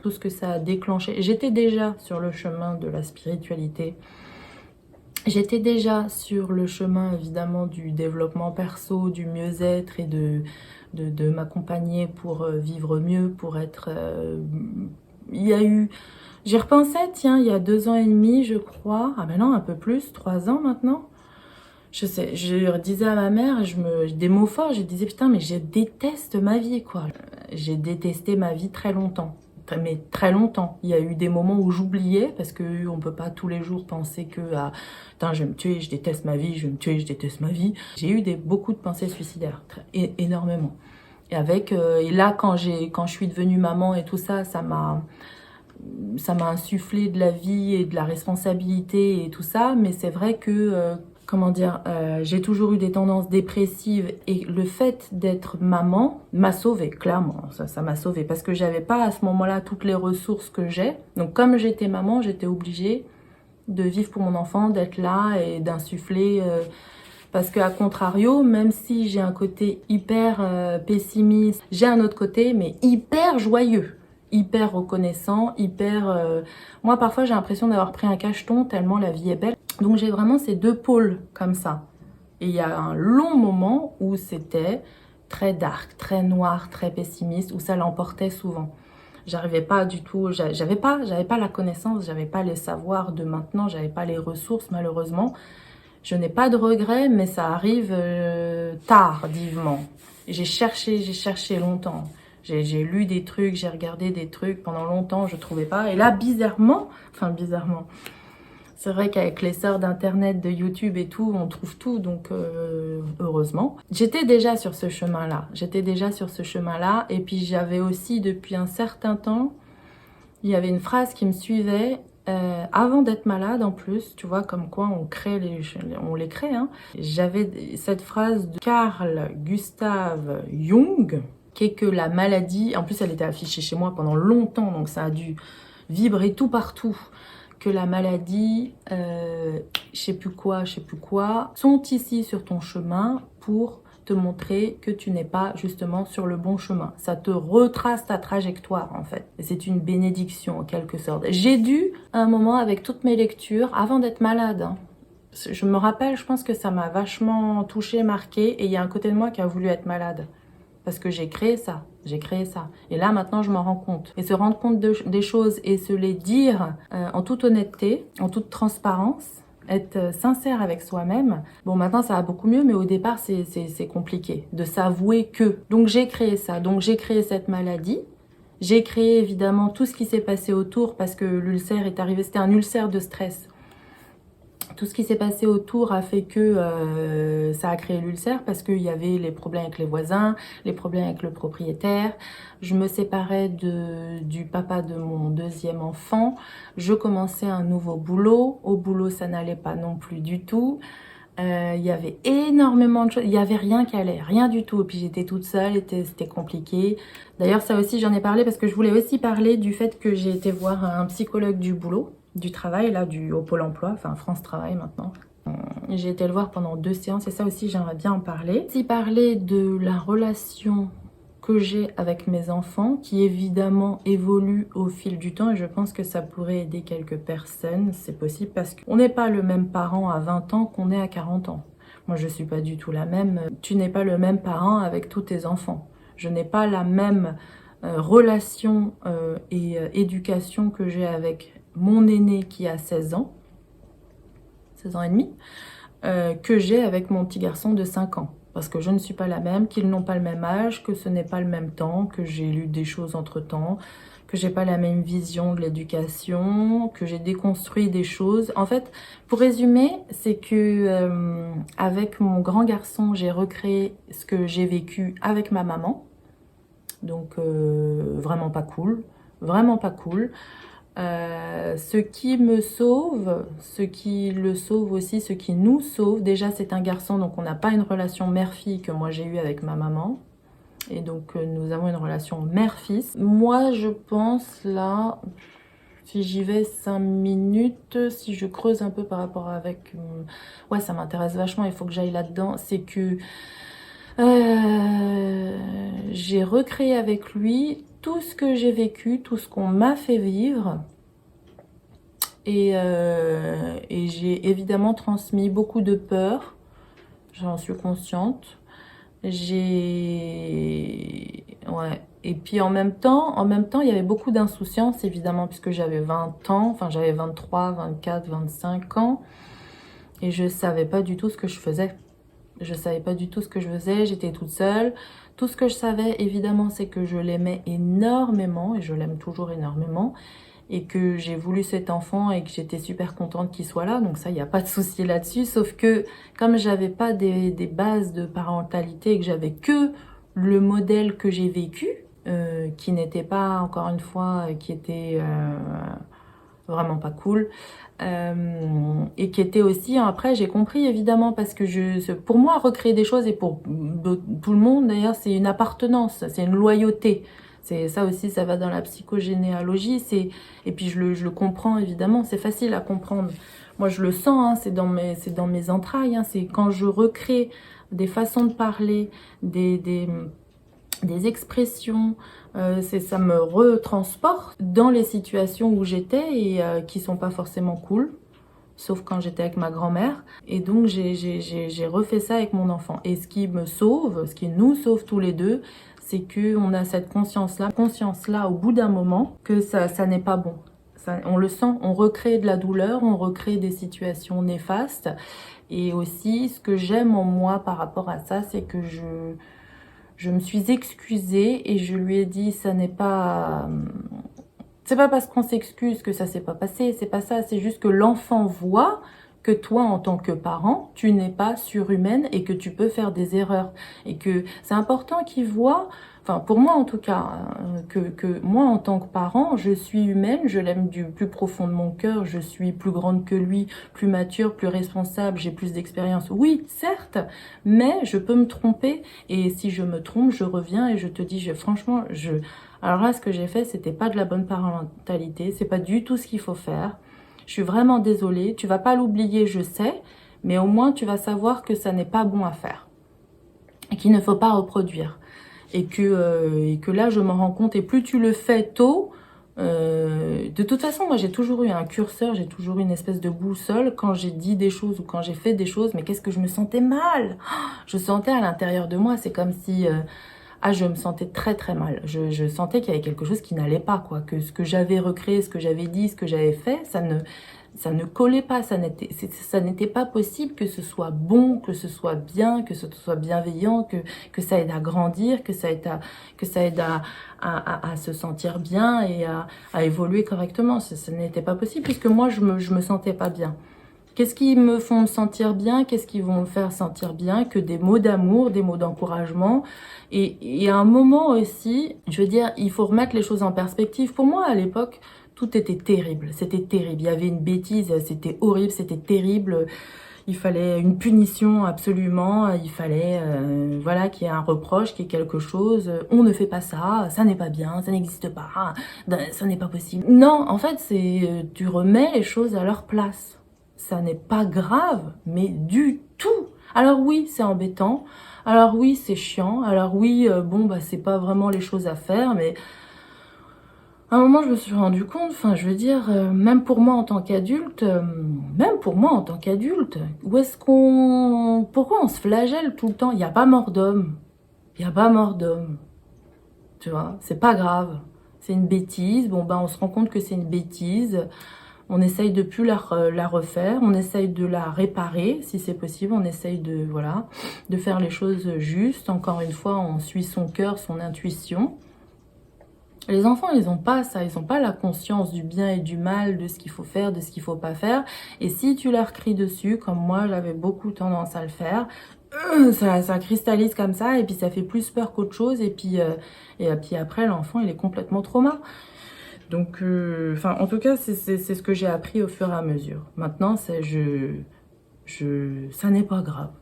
tout ce que ça a déclenché. J'étais déjà sur le chemin de la spiritualité. J'étais déjà sur le chemin évidemment du développement perso, du mieux-être et de m'accompagner pour vivre mieux, pour être... il y a eu... J'y repensais, tiens, il y a 2 ans et demi, je crois. Ah ben non, un peu plus, 3 ans maintenant. Je sais, je disais à ma mère, des mots forts, je disais putain, mais je déteste ma vie, quoi. J'ai détesté ma vie très longtemps. Mais très longtemps. Il y a eu des moments où j'oubliais, parce que on peut pas tous les jours penser que à putain, je vais me tuer, je déteste ma vie, je vais me tuer, je déteste ma vie. J'ai eu beaucoup de pensées suicidaires, énormément. Et là, quand je suis devenue maman et tout ça, ça m'a insufflé de la vie et de la responsabilité et tout ça, mais c'est vrai que, comment dire, j'ai toujours eu des tendances dépressives et le fait d'être maman m'a sauvée, clairement, ça m'a sauvée, parce que j'avais pas à ce moment-là toutes les ressources que j'ai, donc comme j'étais maman, j'étais obligée de vivre pour mon enfant, d'être là et d'insuffler... parce qu'à contrario, même si j'ai un côté hyper pessimiste, j'ai un autre côté, mais hyper joyeux, hyper reconnaissant, moi, parfois, j'ai l'impression d'avoir pris un cacheton tellement la vie est belle. Donc, j'ai vraiment ces deux pôles comme ça. Et il y a un long moment où c'était très dark, très noir, très pessimiste, où ça l'emportait souvent. J'arrivais pas du tout, j'avais pas la connaissance, j'avais pas les savoirs de maintenant, j'avais pas les ressources, malheureusement. Je n'ai pas de regrets, mais ça arrive tardivement. J'ai cherché longtemps. J'ai lu des trucs, j'ai regardé des trucs pendant longtemps, je trouvais pas. Et là, bizarrement, c'est vrai qu'avec l'essor d'Internet, de YouTube et tout, on trouve tout, donc heureusement. J'étais déjà sur ce chemin-là. Et puis j'avais aussi, depuis un certain temps, il y avait une phrase qui me suivait. Avant d'être malade en plus, tu vois, comme quoi on les crée, hein. J'avais cette phrase de Carl Gustav Jung, qui est que la maladie, en plus elle était affichée chez moi pendant longtemps, donc ça a dû vibrer tout partout, que la maladie, je sais plus quoi, sont ici sur ton chemin pour te montrer que tu n'es pas justement sur le bon chemin. Ça te retrace ta trajectoire en fait. Et c'est une bénédiction en quelque sorte. J'ai dû, à un moment, avec toutes mes lectures, avant d'être malade, hein, je me rappelle, je pense que ça m'a vachement touchée, marquée, et il y a un côté de moi qui a voulu être malade. Parce que j'ai créé ça. Et là, maintenant, je m'en rends compte. Et se rendre compte des choses et se les dire en toute honnêteté, en toute transparence, être sincère avec soi-même. Bon, maintenant, ça va beaucoup mieux, mais au départ, c'est compliqué de s'avouer que. Donc, j'ai créé ça. Donc, j'ai créé cette maladie. J'ai créé, évidemment, tout ce qui s'est passé autour parce que l'ulcère est arrivé. C'était un ulcère de stress. Tout ce qui s'est passé autour a fait que ça a créé l'ulcère parce qu'il y avait les problèmes avec les voisins, les problèmes avec le propriétaire. Je me séparais du papa de mon deuxième enfant. Je commençais un nouveau boulot. Au boulot, ça n'allait pas non plus du tout. Il y avait énormément de choses. Il n'y avait rien qui allait, rien du tout. Et puis j'étais toute seule, c'était compliqué. D'ailleurs, ça aussi, j'en ai parlé parce que je voulais aussi parler du fait que j'ai été voir un psychologue du boulot. Du travail, là, au Pôle emploi, enfin France Travail maintenant. J'ai été le voir pendant 2 séances et ça aussi, j'aimerais bien en parler. Si parler de la relation que j'ai avec mes enfants, qui évidemment évolue au fil du temps et je pense que ça pourrait aider quelques personnes, c'est possible parce qu'on n'est pas le même parent à 20 ans qu'on est à 40 ans. Moi, je suis pas du tout la même. Tu n'es pas le même parent avec tous tes enfants. Je n'ai pas la même relation et éducation que j'ai avec mon aîné qui a 16 ans et demi, que j'ai avec mon petit garçon de 5 ans. Parce que je ne suis pas la même, qu'ils n'ont pas le même âge, que ce n'est pas le même temps, que j'ai lu des choses entre-temps, que j'ai pas la même vision de l'éducation, que j'ai déconstruit des choses. En fait, pour résumer, c'est que avec mon grand garçon, j'ai recréé ce que j'ai vécu avec ma maman. Donc, vraiment pas cool. Vraiment pas cool. Ce qui me sauve, ce qui le sauve aussi, ce qui nous sauve, déjà c'est un garçon, donc on n'a pas une relation mère-fille que moi j'ai eue avec ma maman. Et donc nous avons une relation mère-fils. Moi je pense là, si j'y vais 5 minutes, si je creuse un peu par rapport avec... ouais, ça m'intéresse vachement, il faut que j'aille là-dedans. C'est que j'ai recréé avec lui tout ce que j'ai vécu, tout ce qu'on m'a fait vivre. Et j'ai évidemment transmis beaucoup de peur, j'en suis consciente. Ouais. Et puis en même temps, il y avait beaucoup d'insouciance, évidemment, puisque j'avais 20 ans, enfin j'avais 23, 24, 25 ans, et je savais pas du tout ce que je faisais. Je savais pas du tout ce que je faisais, j'étais toute seule. Tout ce que je savais, évidemment, c'est que je l'aimais énormément, et je l'aime toujours énormément, et que j'ai voulu cet enfant et que j'étais super contente qu'il soit là, donc ça, il n'y a pas de souci là-dessus, sauf que comme j'avais pas des bases de parentalité et que j'avais que le modèle que j'ai vécu, qui n'était pas, encore une fois, qui était vraiment pas cool, et qui était aussi, après j'ai compris évidemment, parce que pour moi recréer des choses, et pour tout le monde d'ailleurs, c'est une appartenance, c'est une loyauté. C'est ça aussi, ça va dans la psychogénéalogie, et puis je le comprends évidemment, c'est facile à comprendre. Moi je le sens, hein, c'est dans mes entrailles, hein, c'est quand je recrée des façons de parler, des expressions, ça me retransporte dans les situations où j'étais et qui sont pas forcément cool, sauf quand j'étais avec ma grand-mère. Et donc j'ai refait ça avec mon enfant. Et ce qui me sauve, ce qui nous sauve tous les deux, c'est qu'on a cette conscience-là au bout d'un moment, que ça n'est pas bon. Ça, on le sent, on recrée de la douleur, on recrée des situations néfastes. Et aussi, ce que j'aime en moi par rapport à ça, c'est que je me suis excusée et je lui ai dit, ça n'est pas... C'est pas parce qu'on s'excuse que ça s'est pas passé, c'est pas ça, c'est juste que l'enfant voit que toi, en tant que parent, tu n'es pas surhumaine et que tu peux faire des erreurs. Et que c'est important qu'il voit, enfin pour moi en tout cas, que moi en tant que parent, je suis humaine, je l'aime du plus profond de mon cœur, je suis plus grande que lui, plus mature, plus responsable, j'ai plus d'expérience. Oui, certes, mais je peux me tromper, et si je me trompe, je reviens et je te dis, franchement, alors là, ce que j'ai fait, c'était pas de la bonne parentalité, c'est pas du tout ce qu'il faut faire. Je suis vraiment désolée, tu vas pas l'oublier, je sais, mais au moins tu vas savoir que ça n'est pas bon à faire et qu'il ne faut pas reproduire. Et que là, je m'en rends compte, et plus tu le fais tôt, de toute façon, moi j'ai toujours eu un curseur, j'ai toujours eu une espèce de boussole quand j'ai dit des choses ou quand j'ai fait des choses, mais qu'est-ce que je me sentais mal. Je sentais à l'intérieur de moi, c'est comme si... je me sentais très très mal. Je sentais qu'il y avait quelque chose qui n'allait pas, quoi. Que ce que j'avais recréé, ce que j'avais dit, ce que j'avais fait, ça ne collait pas. Ça n'était pas possible que ce soit bon, que ce soit bien, que ce soit bienveillant, que ça aide à grandir, que ça aide à se sentir bien et à évoluer correctement. Ça n'était pas possible puisque moi, je me sentais pas bien. Qu'est-ce qui me font me sentir bien? Qu'est-ce qui vont me faire sentir bien? Que des mots d'amour, des mots d'encouragement. Et à un moment aussi, je veux dire, il faut remettre les choses en perspective. Pour moi, à l'époque, tout était terrible. C'était terrible. Il y avait une bêtise, c'était horrible, c'était terrible. Il fallait une punition absolument. Il fallait voilà, qu'il y ait un reproche, qu'il y ait quelque chose. On ne fait pas ça, ça n'est pas bien, ça n'existe pas, ça n'est pas possible. Non, en fait, tu remets les choses à leur place. Ça n'est pas grave, mais du tout. Alors oui, c'est embêtant. Alors oui, c'est chiant. Alors oui, bon, bah c'est pas vraiment les choses à faire, mais à un moment, je me suis rendu compte, enfin, je veux dire, même pour moi en tant qu'adulte, pourquoi on se flagelle tout le temps? Il n'y a pas mort d'homme. Il n'y a pas mort d'homme. Tu vois, c'est pas grave. C'est une bêtise. Bon, ben, on se rend compte que c'est une bêtise. On essaye de plus la refaire, on essaye de la réparer si c'est possible, on essaye de, voilà, de faire les choses justes. Encore une fois, on suit son cœur, son intuition. Les enfants, ils n'ont pas ça, ils n'ont pas la conscience du bien et du mal, de ce qu'il faut faire, de ce qu'il ne faut pas faire. Et si tu leur cries dessus, comme moi, j'avais beaucoup tendance à le faire, ça cristallise comme ça, et puis ça fait plus peur qu'autre chose, et puis après, l'enfant, il est complètement trauma. Donc, en tout cas, c'est ce que j'ai appris au fur et à mesure. Maintenant, ça n'est pas grave.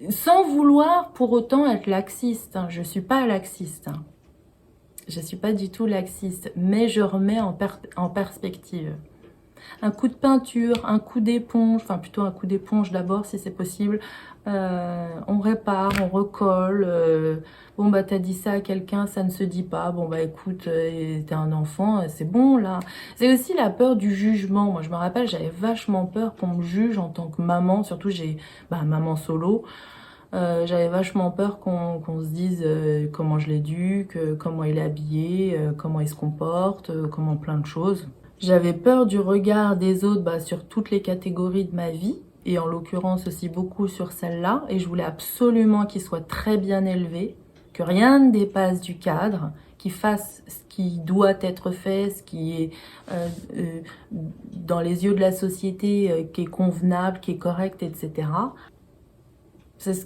Sans vouloir pour autant être laxiste, hein. Je ne suis pas laxiste. Hein. Je ne suis pas du tout laxiste, mais je remets en perspective. un coup de peinture, un coup d'éponge, enfin plutôt un coup d'éponge d'abord si c'est possible. On répare, on recolle. Bon bah t'as dit ça à quelqu'un, ça ne se dit pas. Bon bah écoute, t'es un enfant, c'est bon là. C'est aussi la peur du jugement. Moi je me rappelle, j'avais vachement peur qu'on me juge en tant que maman. Surtout j'ai maman solo. J'avais vachement peur qu'on se dise comment je l'éduque, comment il est habillé, comment il se comporte, comment plein de choses. J'avais peur du regard des autres sur toutes les catégories de ma vie, et en l'occurrence aussi beaucoup sur celle-là, et je voulais absolument qu'il soit très bien élevé, que rien ne dépasse du cadre, qu'il fasse ce qui doit être fait, ce qui est dans les yeux de la société, qui est convenable, qui est correct, etc. C'est ce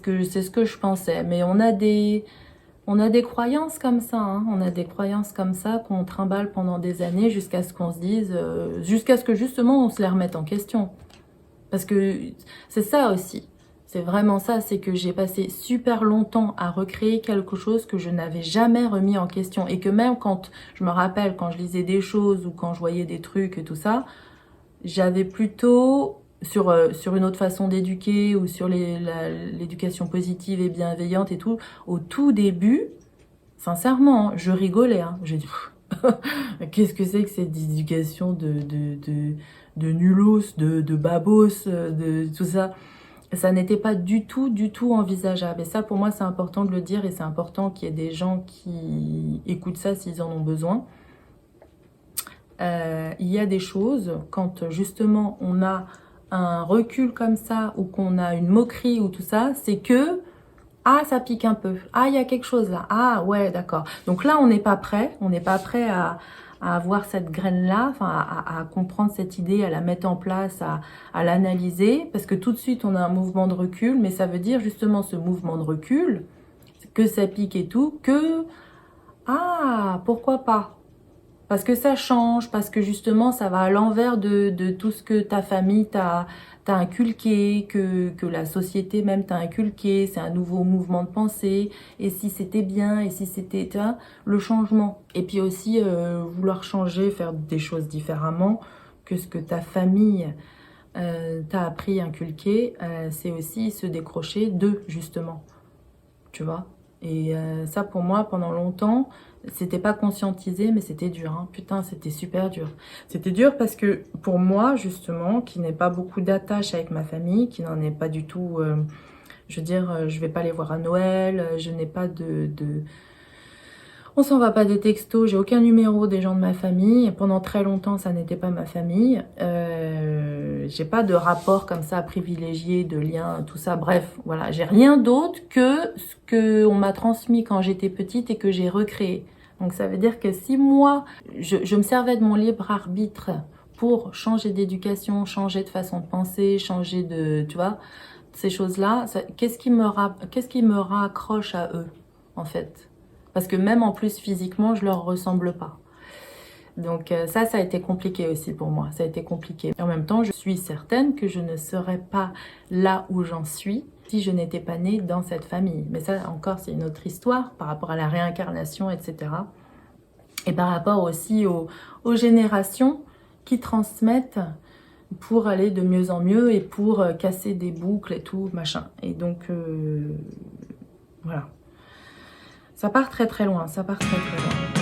que je pensais. Mais on a des croyances comme ça, hein. On a des croyances comme ça qu'on trimballe pendant des années jusqu'à ce qu'on se dise, jusqu'à ce que justement on se les remette en question. Parce que c'est ça aussi. C'est vraiment ça, c'est que j'ai passé super longtemps à recréer quelque chose que je n'avais jamais remis en question. Et que même quand, je me rappelle, quand je lisais des choses ou quand je voyais des trucs et tout ça, j'avais plutôt, sur une autre façon d'éduquer ou sur l'éducation positive et bienveillante et tout, au tout début, sincèrement, hein, je rigolais. Hein. J'ai dit, qu'est-ce que c'est que cette éducation de nulos, de babos, de tout ça? Ça n'était pas du tout envisageable. Et ça, pour moi, c'est important de le dire et c'est important qu'il y ait des gens qui écoutent ça s'ils en ont besoin. Il y a des choses, quand justement on a un recul comme ça ou qu'on a une moquerie ou tout ça, c'est que ah ça pique un peu, ah il y a quelque chose là, ah ouais d'accord. Donc là on n'est pas prêt, à avoir cette graine là, enfin à comprendre cette idée, à la mettre en place, à l'analyser, parce que tout de suite on a un mouvement de recul, mais ça veut dire justement ce mouvement de recul, que ça pique et tout, que ah pourquoi pas. Parce que ça change, parce que justement, ça va à l'envers de tout ce que ta famille t'a inculqué, que la société même t'a inculqué. C'est un nouveau mouvement de pensée. Et si c'était bien, et si c'était le changement. Et puis aussi, vouloir changer, faire des choses différemment que ce que ta famille t'a appris, inculqué, c'est aussi se décrocher d'eux, justement. Tu vois? Et ça, pour moi, pendant longtemps, c'était pas conscientisé, mais c'était dur. Hein. Putain, c'était super dur. C'était dur parce que pour moi, justement, qui n'ai pas beaucoup d'attache avec ma famille, qui n'en est pas du tout... je veux dire, je vais pas les voir à Noël, je n'ai pas on s'en va pas des textos, j'ai aucun numéro des gens de ma famille. Et pendant très longtemps, ça n'était pas ma famille. J'ai pas de rapport comme ça privilégié, de lien, tout ça. Bref, voilà, j'ai rien d'autre que ce qu'on m'a transmis quand j'étais petite et que j'ai recréé. Donc ça veut dire que si moi, je me servais de mon libre arbitre pour changer d'éducation, changer de façon de penser, changer de, tu vois, ces choses-là, qu'est-ce qui me raccroche à eux, en fait? Parce que même en plus physiquement, je leur ressemble pas. Donc ça a été compliqué aussi pour moi. Ça a été compliqué. Et en même temps, je suis certaine que je ne serais pas là où j'en suis si je n'étais pas née dans cette famille. Mais ça encore, c'est une autre histoire par rapport à la réincarnation, etc. Et par rapport aussi aux générations qui transmettent pour aller de mieux en mieux et pour casser des boucles et tout, machin. Et donc, voilà. Ça part très très loin, ça part très très loin.